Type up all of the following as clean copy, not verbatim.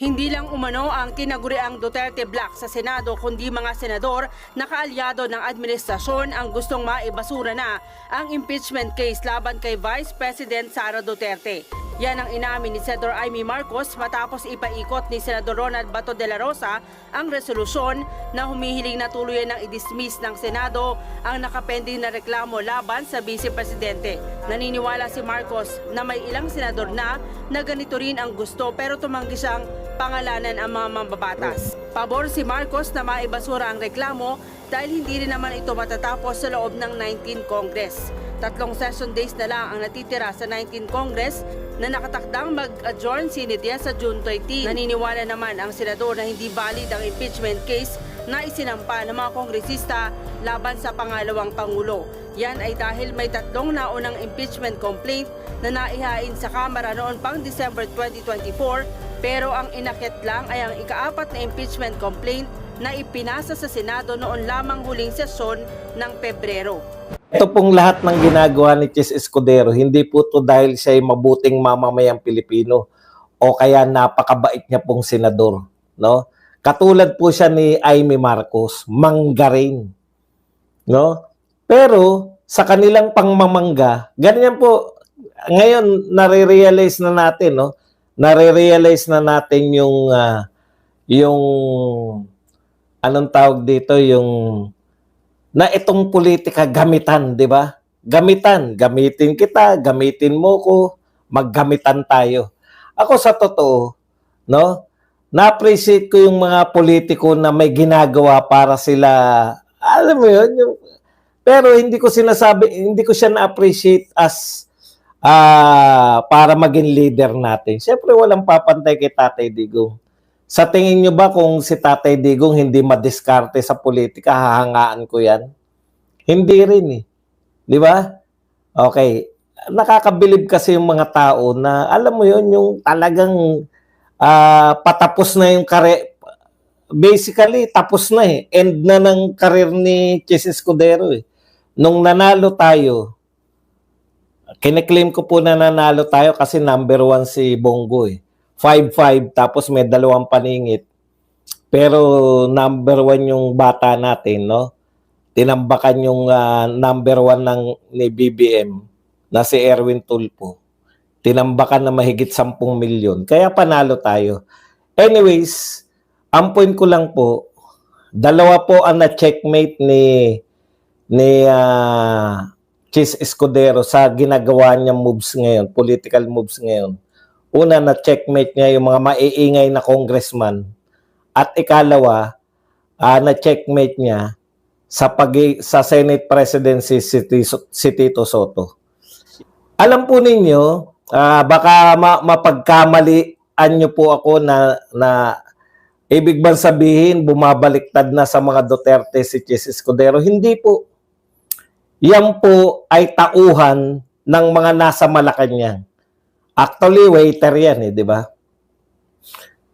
Hindi lang umano ang tinaguriang Duterte Black sa Senado kundi mga senador na kaalyado ng administrasyon ang gustong maibasura na ang impeachment case laban kay Vice President Sara Duterte. Yan ang inamin ni Senator Amy Marcos matapos ipaikot ni Senador Ronald Bato de la Rosa ang resolusyon na humihiling na tuluyan ng i-dismiss ng Senado ang nakapending na reklamo laban sa Vice Presidente. Naniniwala si Marcos na may ilang senador na ganito rin ang gusto pero tumanggi siyang pangalanan ang mga mambabatas. Pabor si Marcos na maibasura ang reklamo dahil hindi rin naman ito matatapos sa loob ng 19 Congress. 3 session days na lang ang natitira sa 19 Congress na nakatakdang mag-adjourn sinidya sa June 13. Naniniwala naman ang senador na hindi valid ang impeachment case na isinampa ng mga kongresista laban sa pangalawang Pangulo. Yan ay dahil may 3 naunang impeachment complaint na naihain sa Kamara noon pang December 2024 pero ang inakyat lang ay ang ika-4 na impeachment complaint na ipinasa sa Senado noon lamang huling sesyon ng Pebrero. Ito pong lahat ng ginagawa ni Chis Escudero, hindi po to dahil siya ay mabuting mamamayang Pilipino o kaya napakabait niya pong senador, no? Katulad po siya ni Amy Marcos, manggaring, no? Pero sa kanilang pangmamangga, ganyan po ngayon nare-realize na natin, no? Nare-realize na natin yung anong tawag dito, yung na itong politika gamitan, di ba? Gamitan, gamitin kita, gamitin mo ko, maggamitan tayo. Ako sa totoo, no? Na-appreciate ko yung mga politiko na may ginagawa para sila, alam mo yun, pero hindi ko sinasabi, hindi ko siya na-appreciate as para maging leader natin. Siyempre walang papantay kay Tatay Digong. Sa tingin nyo ba kung si Tatay Digong hindi madiskarte sa politika, hahangaan ko yan? Hindi rin eh. Di ba? Okay. Nakakabilib kasi yung mga tao na, alam mo yun, yung talagang patapos na yung career. Basically, tapos na eh. End na ng career ni Chis Escudero eh. Nung nanalo tayo, kiniklaim ko po na nanalo tayo kasi number 1 si Bongo eh. 5-5 tapos may 2 paningit. Pero number 1 yung bata natin, no? Tinambakan yung number 1 ni BBM na si Erwin Tulfo. Tinambakan na mahigit 10 milyon. Kaya panalo tayo. Anyways, ang point ko lang po, 2 po ang na-checkmate ni Chis Escudero sa ginagawa niya moves ngayon, political moves ngayon. Una, na-checkmate niya yung mga maiingay na congressman. At ikalawa, na-checkmate niya sa Senate presidency si Tito Soto. Alam po ninyo, baka mapagkamalian niyo po ako na ibig bang sabihin bumabaliktad na sa mga Duterte si Chis Escudero. Hindi po. Yan po ay tauhan ng mga nasa Malacanang. Actually, waiter yan eh, di ba?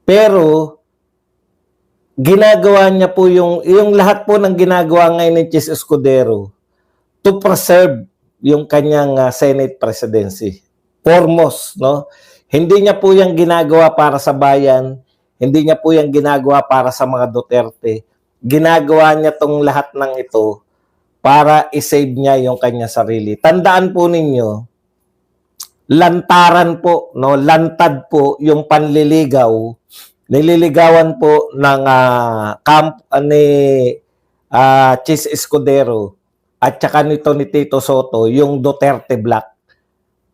Pero, ginagawa niya po yung lahat po ng ginagawa ngayon ni Chis Escudero to preserve yung kanyang Senate presidency. Foremost, no? Hindi niya po yung ginagawa para sa bayan, hindi niya po yung ginagawa para sa mga Duterte. Ginagawa niya tong lahat ng ito para i-save niya yung kanya sarili. Tandaan po ninyo, lantaran po, no, lantad po yung panliligaw, nililigawan po ng camp ni Chis Escudero at saka nito ni Tito Soto, yung Duterte Black,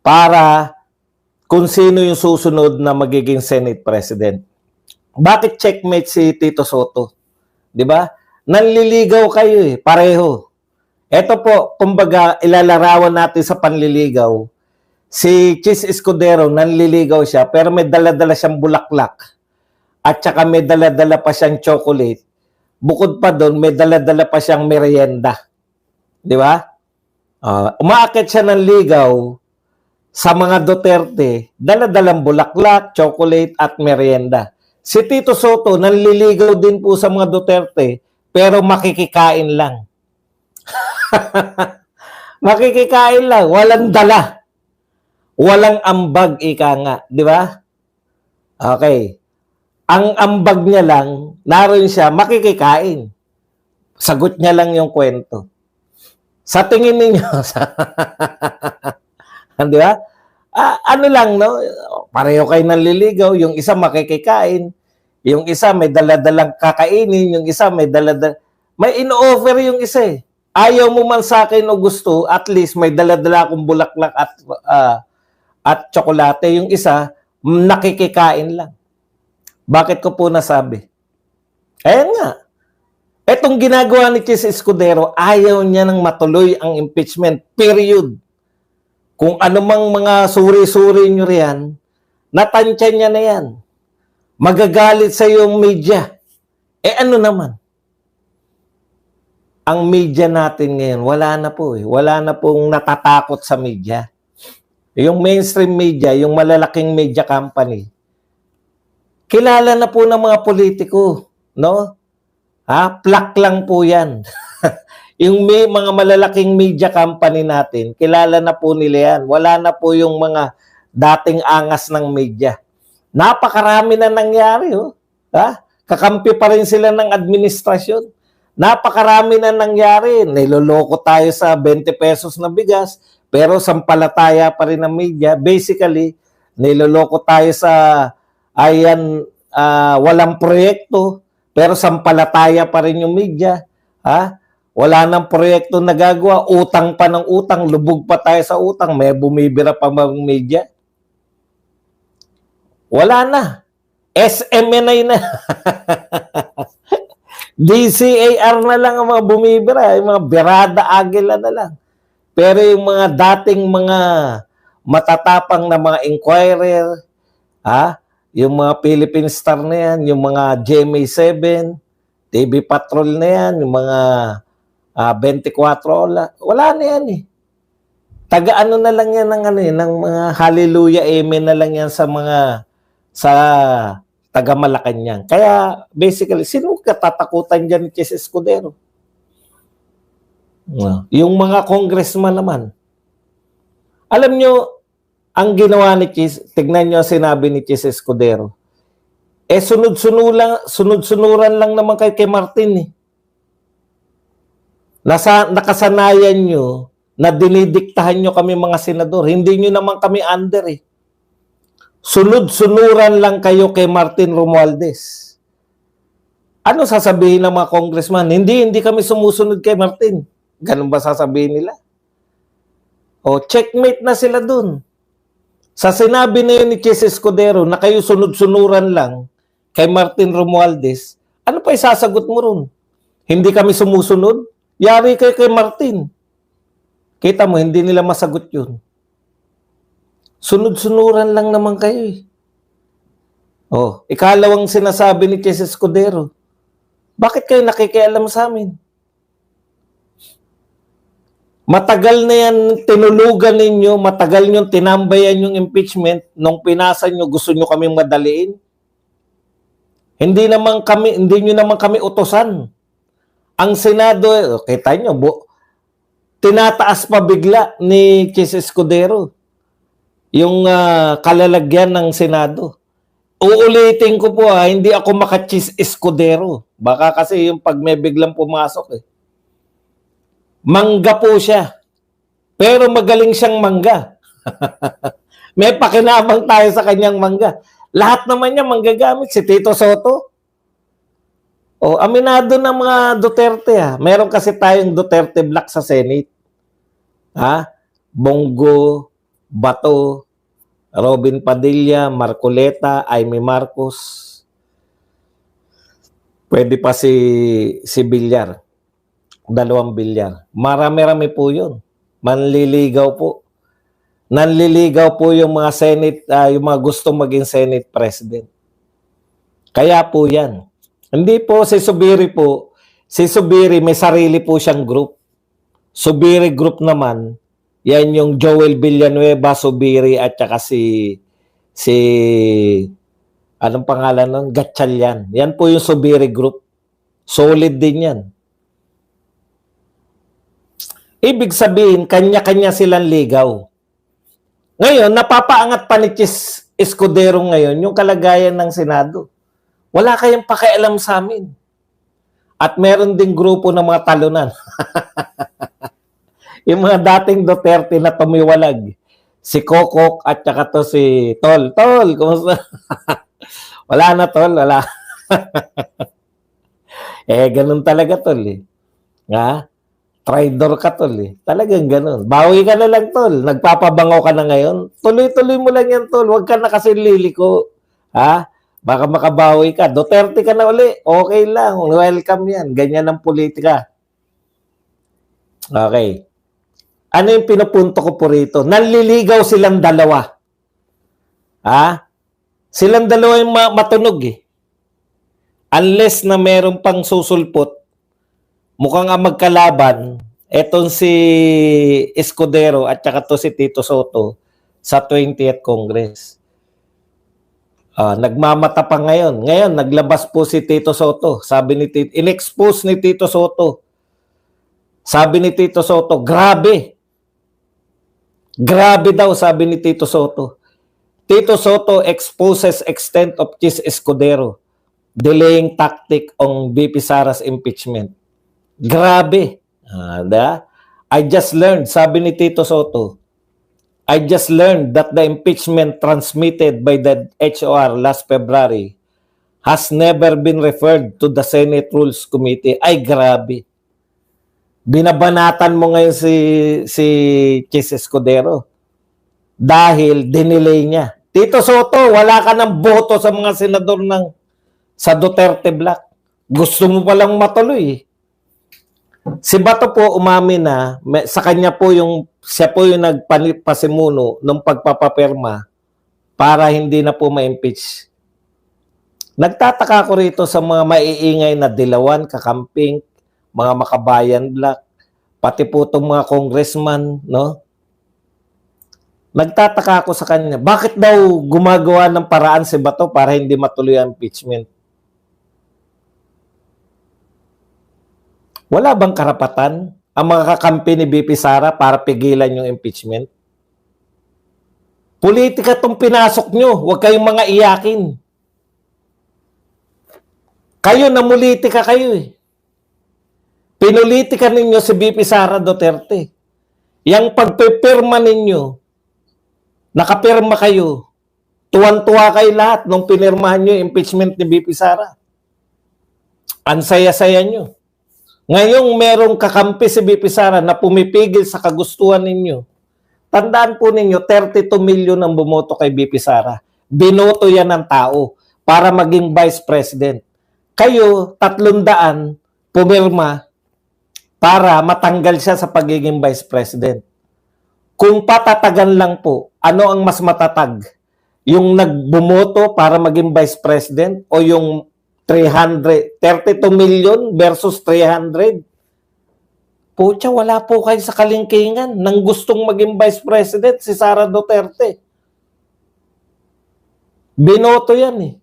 para kung sino yung susunod na magiging Senate President. Bakit checkmate si Tito Soto? Di ba? Nanliligaw kayo eh, pareho. Ito po, kumbaga, ilalarawan natin sa panliligaw. Si Chis Escudero, nanliligaw siya, pero may dala-dala siyang bulaklak. At saka may dala-dala pa siyang chocolate. Bukod pa doon, may dala-dala pa siyang merienda. Di ba? Umaakit siya ng ligaw sa mga Duterte, dala-dalang bulaklak, chocolate, at merienda. Si Tito Soto, nanliligaw din po sa mga Duterte, pero makikikain lang. Makikikain lang, walang dala. Walang ambag, ika nga, di ba? Okay. Ang ambag niya lang, naroon siya, makikikain. Sagot niya lang yung kwento. Sa tingin ninyo, di ba? Ano lang, no? Pareho kayo nanliligaw, yung isa makikikain, yung isa may daladalang kakainin, yung isa may daladala. May in-offer yung isa eh. Ayaw mo man sa akin o gusto, at least may daladala akong bulaklak at tsokolate. Yung isa, nakikikain lang. Bakit ko po nasabi? Ayan nga. Etong ginagawa ni Chis Escudero, ayaw niya nang matuloy ang impeachment. Period. Kung anumang mga suri-suri nyo riyan, natansya niya na yan. Magagalit sa yung media. Ano naman? Ang media natin ngayon, wala na po eh. Wala na pong natatakot sa media. Yung mainstream media, yung malalaking media company, kilala na po ng mga politiko, no? Plak lang po yan. Yung may mga malalaking media company natin, kilala na po nila yan. Wala na po yung mga dating angas ng media. Napakarami na nangyari, oh. Kakampi pa rin sila ng administrasyon. Napakarami na nangyari. Niloloko tayo sa 20 pesos na bigas, pero sampalataya pa rin ng media. Basically, niloloko tayo sa walang proyekto, pero sampalataya pa rin yung media. Wala nang proyekto nagagawa, utang pa ng utang, lubog pa tayo sa utang, may bumibira pa mga media. Wala na. SMNI na. DCAR na lang ang mga bumibira, yung mga Berada Aguila na lang. Pero yung mga dating mga matatapang na mga inquirer, yung mga Philippine Star na yan, yung mga GMA7, TV Patrol na yan, yung mga 24 oras, wala na yan eh. Taga-ano na lang yan ng mga hallelujah, amen na lang yan sa taga Malacanang. Kaya basically, sino katatakutan dyan ni Chis Escudero? Yung mga congressman naman. Alam nyo, ang ginawa ni Chis, tignan nyo ang sinabi ni Chis Escudero. Sunod-sunuran lang naman kay Martin eh. Nakasanayan nyo na dinidiktahan nyo kami mga senador. Hindi nyo naman kami under eh. Sunod-sunuran lang kayo kay Martin Romualdez. Ano sasabihin ng mga congressman? Hindi kami sumusunod kay Martin. Ganun ba sasabihin nila? Checkmate na sila dun. Sa sinabi na yun ni Chis Escudero na kayo sunod-sunuran lang kay Martin Romualdez, ano pa isasagot mo ron? Hindi kami sumusunod? Yari kayo kay Martin. Kita mo, hindi nila masagot yun. Sunod-sunuran lang naman kayo eh. Ikalawang sinasabi ni Chis Escudero, bakit kayo nakikialam sa amin? Matagal na yan tinulugan ninyo, matagal nyo tinambayan yung impeachment, nung pinasa nyo, gusto nyo kaming madaliin. Hindi nyo naman kami utosan. Ang Senado, kita nyo, tinataas pa bigla ni Chis Escudero yung kalalagyan ng Senado. Uulitin ko po hindi ako maka-Chis Escudero. Baka kasi yung pag may biglang pumasok eh. Mangga po siya. Pero magaling siyang mangga. May pakinabang tayo sa kanyang mangga. Lahat naman niya manggagamit. Si Tito Soto. Aminado ng mga Duterte Meron kasi tayong Duterte Black sa Senate. Bongo, Bato, Robin Padilla, Marcoleta, Aimee Marcos. Pwede pa si Villar. 2 Villar. Marami-rami po yun. Manliligaw po. Nanliligaw po yung mga Senate, yung mga gustong maging Senate President. Kaya po yan. Hindi po si Subiri po. Si Subiri may sarili po siyang group. Subiri Group naman, yan yung Joel Villanueva, Subiri at saka si anong pangalan nun? Gatchalian. Yan po yung Subiri Group. Solid din yan. Ibig sabihin, kanya-kanya silang ligaw. Ngayon, napapaangat pa ni Chis Escudero ngayon yung kalagayan ng Senado. Wala kayong pakialam sa amin. At meron ding grupo ng mga talunan. Yung mga dating Duterte na tumiwalag. Si Kokok at saka to si Tol. Tol, kumusta? Wala na, Tol. Wala. Ganun talaga, Tol. Nga? Traidor ka, Tol. Talagang ganun. Bawi ka na lang, Tol. Nagpapabango ka na ngayon. Tuloy-tuloy mo lang yan, Tol. Huwag ka na kasi liliko. Ha? Baka makabawi ka. Duterte ka na uli. Okay lang. Welcome yan. Ganyan ang politika. Okay. Ano yung pinupunto ko po rito? Nanliligaw silang dalawa. Ha? Silang dalawa yung matunog Unless na meron pang susulpot, mukhang ang magkalaban, etong si Escudero at saka to si Tito Soto sa 20th Congress. Nagmamata pa ngayon. Ngayon, naglabas po si Tito Soto. Sabi ni Tito, in-expose ni Tito Soto. Sabi ni Tito Soto, grabe. Grabe daw, sabi ni Tito Soto. Tito Soto exposes extent of Chis Escudero, delaying tactic on VP Sara's impeachment. Grabe. I just learned, sabi ni Tito Soto, I just learned that the impeachment transmitted by the HOR last February has never been referred to the Senate Rules Committee. Ay, grabe. Binabanatan mo ngayon si Chis Escudero dahil dinelay niya. Tito Soto, wala ka ng boto sa mga senador sa Duterte Black. Gusto mo palang matuloy. Si Bato po umamin na sa kanya po siya po yung nagpasimuno ng pagpapapirma para hindi na po ma-impeach. Nagtataka ko rito sa mga maiingay na Dilawan, Kakamping, mga Makabayan Black, pati po itong mga congressman, no? Nagtataka ako sa kanya, bakit daw gumagawa ng paraan si Bato para hindi matuloy ang impeachment? Wala bang karapatan ang mga kakampi ni BP Sara para pigilan yung impeachment? Politika itong pinasok nyo, huwag kayong mga iyakin. Kayo, namulitika kayo Pinulitika ninyo si BP Sara Duterte. Yang pagpipirma ninyo, nakapirma kayo, tuwan-tuwa kayo lahat nung pinirmahan nyo yung impeachment ni BP Sara. Ang saya-saya nyo. Ngayong merong kakampi si BP Sara na pumipigil sa kagustuhan ninyo. Tandaan po ninyo, 32 million ang bumoto kay BP Sara. Binoto yan ng tao para maging vice president. Kayo, 300 pumirma para matanggal siya sa pagiging vice president. Kung patatagan lang po, ano ang mas matatag? Yung nagbumoto para maging vice president o yung 32 million versus 300? Pucha, wala po kayo sa kalingkingan nang gustong maging vice president si Sara Duterte. Binoto yan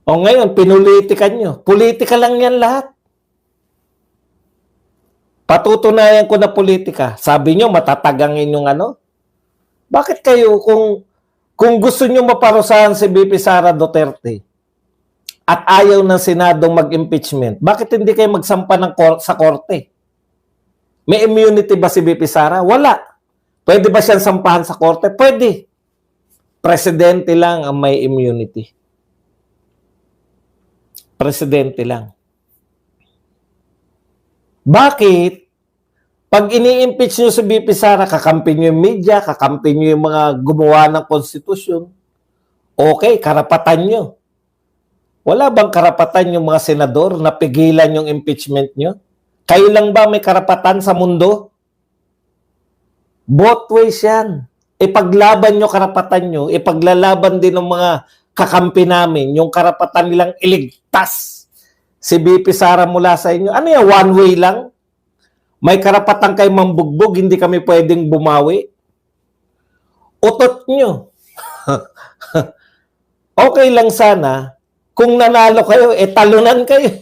O ngayon, pinulitikan nyo. Politika lang yan lahat. Patutunayan ko na politika. Sabi nyo, matatag ang inyong ano? Bakit kayo, kung gusto nyo maparusahan si BP Sara Duterte at ayaw ng Senadong mag-impeachment, bakit hindi kayo magsampa sa korte? May immunity ba si BP Sara? Wala. Pwede ba siyang sampahan sa korte? Pwede. Presidente lang ang may immunity. Presidente lang. Bakit? Pag ini-impeach nyo si BP Sara, kakampi nyo yung media, kakampi nyo yung mga gumawa ng konstitusyon. Okay, karapatan nyo. Wala bang karapatan yung mga senador na pigilan yung impeachment nyo? Kayo lang ba may karapatan sa mundo? Both ways yan. Ipaglaban nyo karapatan nyo, ipaglalaban din ng mga kakampi namin yung karapatan nilang iligtas si BP Sara mula sa inyo. Ano yan? One way lang? May karapatan kayo mambugbog, hindi kami pwedeng bumawi? Utot nyo. Okay lang sana kung nanalo kayo, talunan kayo.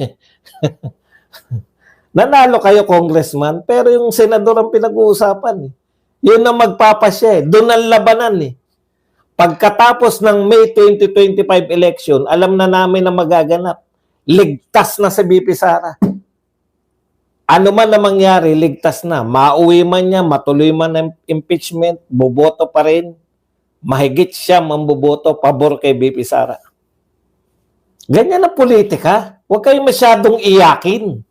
Nanalo kayo, congressman, pero yung senador ang pinag-uusapan. Yun ang magpapasya. Doon ang labanan. Pagkatapos ng May 2025 election, alam na namin na magaganap. Ligtas na si BP Sara. Ano man na mangyari, ligtas na. Mauwi man niya, matuloy man ang impeachment, boboto pa rin. Mahigit siya mamboboto pabor kay BP Sara. Ganyan ang politika. Huwag kayong masyadong iyakin.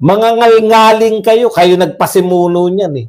Mga ngalngaling kayo nagpasimuno niyan eh.